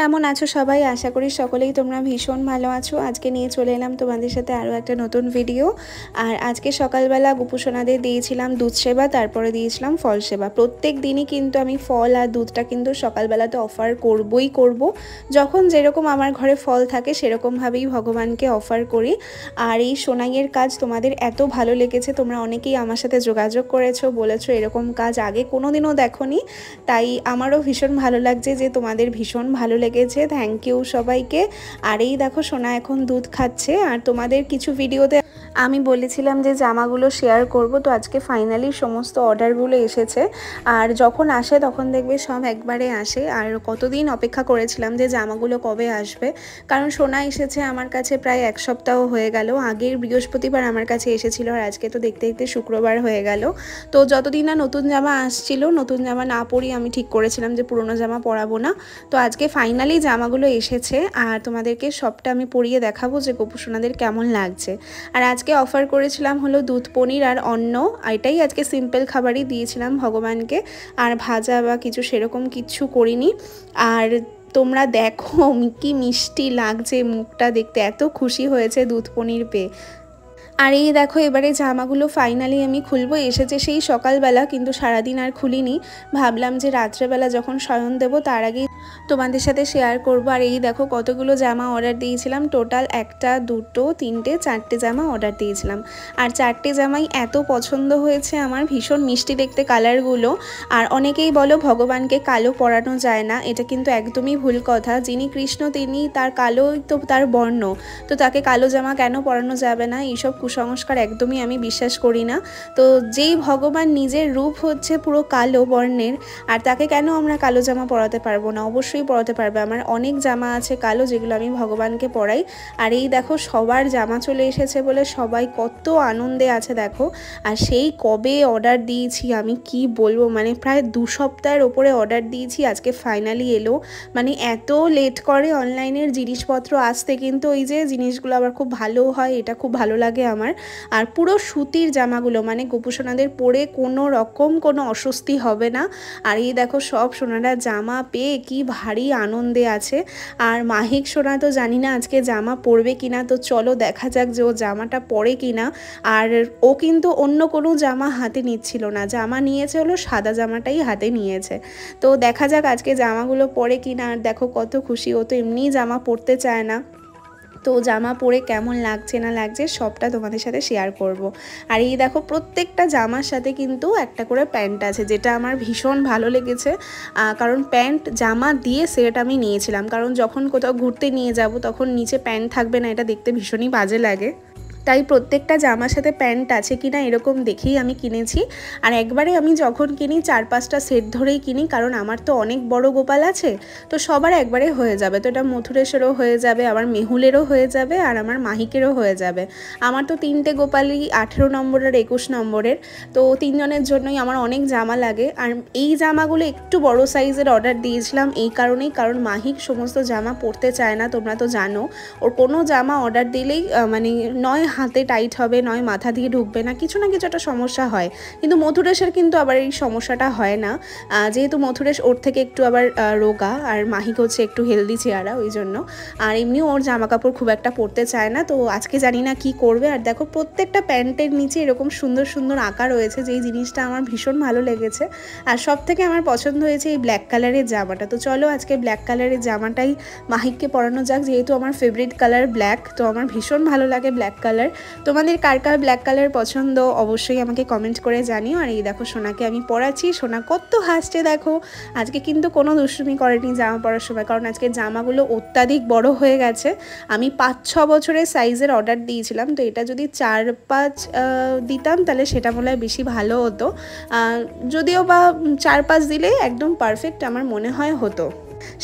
কেমন আছো সবাই? আশা করি সকলেই তোমরা ভীষণ ভালো আছো। আজকে নিয়ে চলে এলাম তোমাদের সাথে আরও একটা নতুন ভিডিও। আর আজকে সকালবেলা গোপুসোনাদের দিয়েছিলাম দুধ সেবা, তারপরে দিয়েছিলাম ফল সেবা। প্রত্যেক দিনই কিন্তু আমি ফল আর দুধটা কিন্তু সকালবেলাতে অফার করবই করব। যখন যেরকম আমার ঘরে ফল থাকে সেরকমভাবেই ভগবানকে অফার করি। আর এই সোনাইয়ের কাজ তোমাদের এত ভালো লেগেছে, তোমরা অনেকেই আমার সাথে যোগাযোগ করেছো, বলেছো এরকম কাজ আগে কোনোদিনও দেখোনি। তাই আমারও ভীষণ ভালো লাগছে যে তোমাদের ভীষণ ভালো লেগেছে। থ্যাংক ইউ সবাইকে। আর এই দেখো সোনা এখন দুধ খাচ্ছে। আর তোমাদের কিছু ভিডিওতে আমি বলেছিলাম যে জামাগুলো শেয়ার করব, তো আজকে ফাইনালি সমস্ত অর্ডারগুলো এসেছে। আর যখন আসে তখন দেখবে সব একবারে আসে। আর কতদিন অপেক্ষা করেছিলাম যে জামাগুলো কবে আসবে, কারণ সোনা এসেছে আমার কাছে প্রায় এক সপ্তাহ হয়ে গেল। আগের বৃহস্পতিবার আমার কাছে এসেছিল, আর আজকে তো দেখতে দেখতে শুক্রবার হয়ে গেল। তো যতদিন না নতুন জামা আসছিল, নতুন জামা না পরি আমি ঠিক করেছিলাম যে পুরনো জামা পরাবো না। তো আজকে ফাইনালি জামাগুলো এসেছে, আর তোমাদেরকে সবটা আমি পরিয়ে দেখাবো যে গোপুসোনাদের কেমন লাগছে। আর আজকে অফার করেছিলাম হলো দুধ পনির আর অন্ন, এটাই আজকে সিম্পল খাবারই দিয়েছিলাম ভগবানকে। আর ভাজা বা কিছু সেরকম কিচ্ছু করিনি। আর তোমরা দেখো কি মিষ্টি লাগছে, মুখটা দেখতে এত খুশি হয়েছে দুধ পনির পেয়ে। আর এই দেখো এবারে জামাগুলো ফাইনালি আমি খুলবো। এসেছে সেই সকালবেলা, কিন্তু সারাদিন আর খুলিনি। ভাবলাম যে রাত্রেবেলা যখন শয়ন দেবো তার আগেই তোমাদের সাথে শেয়ার করব। আর এই দেখো কতগুলো জামা অর্ডার দিয়েছিলাম, টোটাল 1 2 3 4টে জামা অর্ডার দিয়েছিলাম। আর 4টে জামাই এত পছন্দ হয়েছে আমার, ভীষণ মিষ্টি দেখতে কালারগুলো। আর অনেকেই বলো ভগবানকে কালো পরানো যায় না, এটা কিন্তু একদমই ভুল কথা। যিনি কৃষ্ণ তিনি তার কালোই তো তার বর্ণ, তো তাকে কালো জামা কেন পরানো যাবে না? এইসব কুসংস্কার একদমই আমি বিশ্বাস করি না। তো যেই ভগবান নিজের রূপ হচ্ছে পুরো কালো বর্ণের, আর তাকে কেন আমরা কালো জামা পরাতে পারবো না? অবশ্যই পরাতে পারবে। আমার অনেক জামা আছে কালো, যেগুলো আমি ভগবানকে পরাই। আর এই দেখো সবার জামা চলে এসেছে বলে সবাই কত আনন্দে আছে দেখো। আর সেই কবে অর্ডার দিয়েছি আমি কি বলবো, মানে প্রায় 2 সপ্তাহের ওপরে অর্ডার দিয়েছি, আজকে ফাইনালি এলো। মানে এত লেট করে অনলাইনের জিনিসপত্র আসতে, কিন্তু ওই যে জিনিসগুলো আবার খুব ভালো হয়, এটা খুব ভালো লাগে আমার। আর পুরো সুতির জামাগুলো, মানে গোপুসোনাদের পরে কোনো রকম কোনো অস্বস্তি হবে না। আর এই দেখো সব সোনারা জামা পেয়ে কি ভারী আনন্দে আছে। আর মাহিক সোনা তো জানি না আজকে জামা পরবে কিনা, তো চলো দেখা যাক যে ও জামাটা পরে কিনা। আর ও কিন্তু অন্য কোনো জামা হাতে নিচ্ছিল না, জামা নিয়েছে হলো সাদা জামাটাই হাতে নিয়েছে। তো দেখা যাক আজকে জামাগুলো পরে কিনা। আর দেখো কত খুশি, ও তো এমনিই জামা পরতে চায় না। তো জামা পরে কেমন লাগছে না লাগছে সবটা তোমাদের সাথে শেয়ার করব। আর এই দেখো প্রত্যেকটা জামার সাথে কিন্তু একটা করে প্যান্ট আছে, যেটা আমার ভীষণ ভালো লেগেছে। কারণ প্যান্ট জামা দিয়ে সেট আমি নিয়েছিলাম, কারণ যখন কোথাও ঘুরতে নিয়ে যাব তখন নিচে প্যান্ট থাকবে না, এটা দেখতে ভীষণই বাজে লাগে। তাই প্রত্যেকটা জামার সাথে প্যান্ট আছে কিনা এরকম দেখেই আমি কিনেছি। আর একবারে আমি যখন কিনি 4-5টা সেট ধরেই কিনি, কারণ আমার তো অনেক বড় গোপাল আছে, তো সবার একবারে হয়ে যাবে। তো এটা মথুরেশেরও হয়ে যাবে, আবার মেহুলেরও হয়ে যাবে, আর আমার মাহিকেরও হয়ে যাবে। আমার তো 3টে গোপালই 18 নম্বরের 21 নম্বরের, তো 3 জনের জন্যই আমার অনেক জামা লাগে। আর এই জামাগুলো একটু বড় সাইজের অর্ডার দিয়েছিলাম এই কারণেই, কারণ মাহিক সমস্ত জামা পরতে চায় না, তোমরা তো জানো। ওর কোনো জামা অর্ডার দিলেই মানে নয় হাতে টাইট হবে, নয় মাথা দিয়ে ঢুকবে না, কিছু না কিছু একটা সমস্যা হয়। কিন্তু মথুরেশের কিন্তু আবার এই সমস্যাটা হয় না, যেহেতু মথুরেশ ওর থেকে একটু আবার রোগা, আর মাহিক হচ্ছে একটু হেলদি চেহারা, ওই জন্য। আর এমনিও ওর জামা কাপড় খুব একটা পরতে চায় না, তো আজকে জানি না কি করবে। আর দেখো প্রত্যেকটা প্যান্টের নিচে এরকম সুন্দর সুন্দর আঁকা রয়েছে, যেই জিনিসটা আমার ভীষণ ভালো লেগেছে। আর সব থেকে আমার পছন্দ হয়েছে এই ব্ল্যাক কালারের জামাটা। তো চলো আজকে ব্ল্যাক কালারের জামাটাই মাহিককে পরানো যাক, যেহেতু আমার ফেভারিট কালার ব্ল্যাক, তো আমার ভীষণ ভালো লাগে ব্ল্যাক কালার। তোমাদের কার কার ব্ল্যাক কালার পছন্দ অবশ্যই আমাকে কমেন্ট করে জানিও। আর এই দেখো সোনাকে আমি পরাচ্ছি, সোনা কত হাসছে দেখো। আজকে কিন্তু কোনো দুষ্টুমি করেনি জামা পরার সময়, কারণ আজকে জামাগুলো অত্যাধিক বড় হয়ে গেছে। আমি 5-6 বছরের সাইজের অর্ডার দিয়েছিলাম, তো এটা যদি 4-5 দিতাম তাহলে সেটা মনে হয় বেশি ভালো হতো। যদিও বা 4-5 দিলে একদম পারফেক্ট আমার মনে হয় হতো।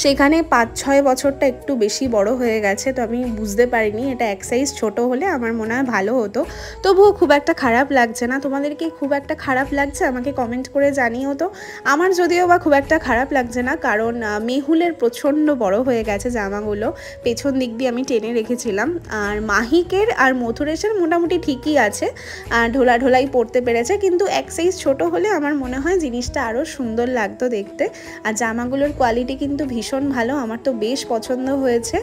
সেখানে 5-6 বছরটা একটু বেশি বড় হয়ে গেছে, তো আমি বুঝতে পারিনি। এটা এক সাইজ ছোট হলে আমার মনে হয় ভালো হতো। তবুও খুব একটা খারাপ লাগছে না। তোমাদেরকে খুব একটা খারাপ লাগছে আমাকে কমেন্ট করে জানিও তো। আমার যদিও বা খুব একটা খারাপ লাগছে না, কারণ মেহুলের প্রচণ্ড বড় হয়ে গেছে জামাগুলো, পেছন দিক দিয়ে আমি টেনে রেখেছিলাম। আর মাহিকের আর মথুরেশের মোটামুটি ঠিকই আছে, ঢোলাই পরতে পেরেছে, কিন্তু এক সাইজ ছোট হলে আমার মনে হয় জিনিসটা আরও সুন্দর লাগতো দেখতে। আর জামাগুলোর কোয়ালিটি কিন্তু ভীষণ ভালো, আমার তো বেশ পছন্দ হয়েছে।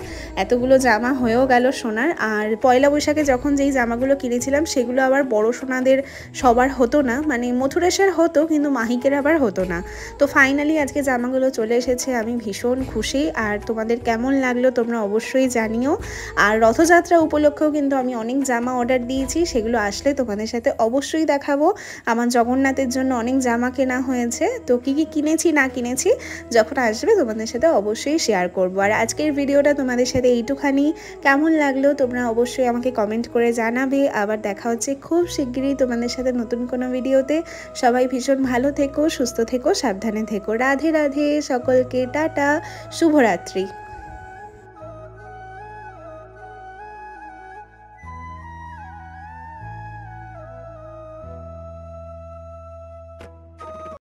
এতগুলো জামা হয়েও গেল সোনার। আর পয়লা বৈশাখে যখন যেই জামাগুলো কিনেছিলাম সেগুলো আবার বড় সোনাদের সবার হতো না, মানে মথুরেশের হতো কিন্তু মাহিকের আবার হতো না। তো ফাইনালি আজকে জামাগুলো চলে এসেছে, আমি ভীষণ খুশি। আর তোমাদের কেমন লাগলো তোমরা অবশ্যই জানিও। আর রথযাত্রা উপলক্ষেও কিন্তু আমি অনেক জামা অর্ডার দিয়েছি, সেগুলো আসলে তোমাদের সাথে অবশ্যই দেখাবো। আমার জগন্নাথের জন্য অনেক জামা কেনা হয়েছে, তো কী কী কিনেছি না কিনেছি যখন আসবে তোমাদের সাথে অবশ্যই শেয়ার করব। আর আজকের ভিডিওটা তোমাদের সাথে এইটুখানি, কেমন লাগলো তোমরা অবশ্যই আমাকে কমেন্ট করে জানাবে। আবার দেখা হচ্ছে খুব শিগগিরই তোমাদের সাথে নতুন কোনো ভিডিওতে। সবাই ভীষণ ভালো থেকো, সুস্থ থেকো, সাবধানে থেকো। রাধে রাধে সকলকে, টাটা, শুভরাত্রি।